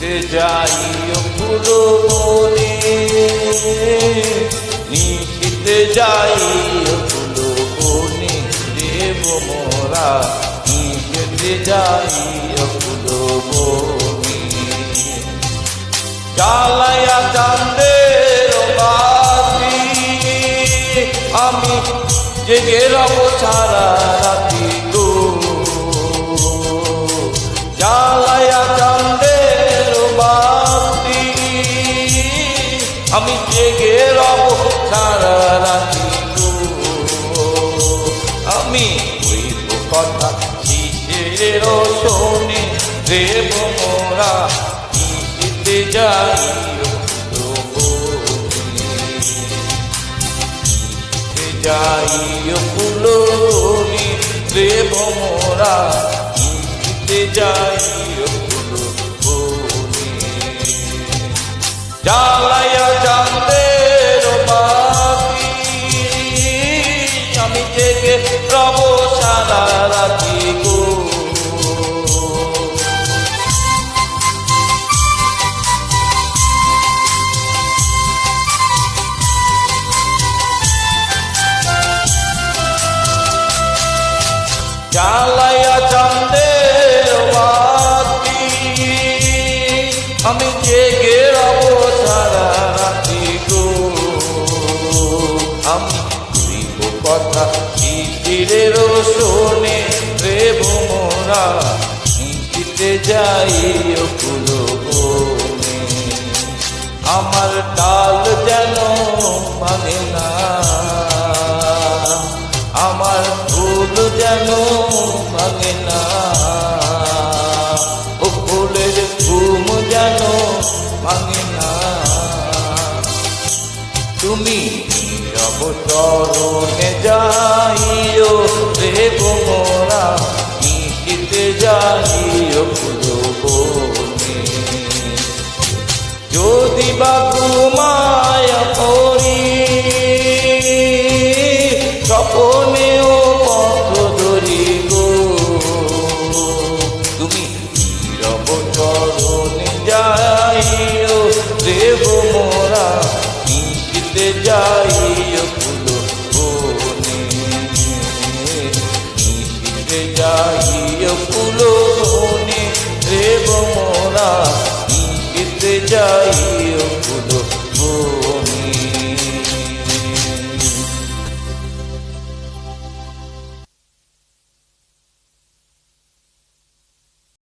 যাই ফুলো বনে, নিশিতে যাই ফুলো বনে, দেব মোরা নিশিতে যাই ফুলো বনে। জ্বালায়া চাঁদের বাতি আমি জেগে রব সারা রাতি গো, জ্বালায়া চাঁদের বাতি আমি জেগে রব সারা রাতি গো। আমি কইব কথা শিশের শোনে, দেব মোরা নিশিতে যাই যাই ফুলো বনে, দেব মোরা নিশিতে যাই ফুলো বনে। জ্বালায়া চাঁদের বাতি আমি জেগে রব সারা রাতি গো। জ্বালায়া চাঁদের বাতি আমি জেগে রব সারা রাতি গো। আমি কইব কথা শিশিরের শোনে, দেব মোরা নিশিতে যাই ফুলো বনে। আমার ডাল যেন ভাঙে না, আমার ফুল যেন ভাঙে না, ও ফুলের ঘুম যেন ভাঙে না। তুমি নীরব চরণে যাইও, দেব মোরা নিশিতে যাইও ফুলো বনে। যদি বা ঘুমায় পড়ি স্বপনেও পথ ধরি গো, তুমি নীরব চরণে যাইও, দেব মোরা নিশিতে যাইও ফুলো বনে। নিশিতে যাইও ফুলো বনে, দেব মোরা নিশিতে যাইও ফুলো বনে।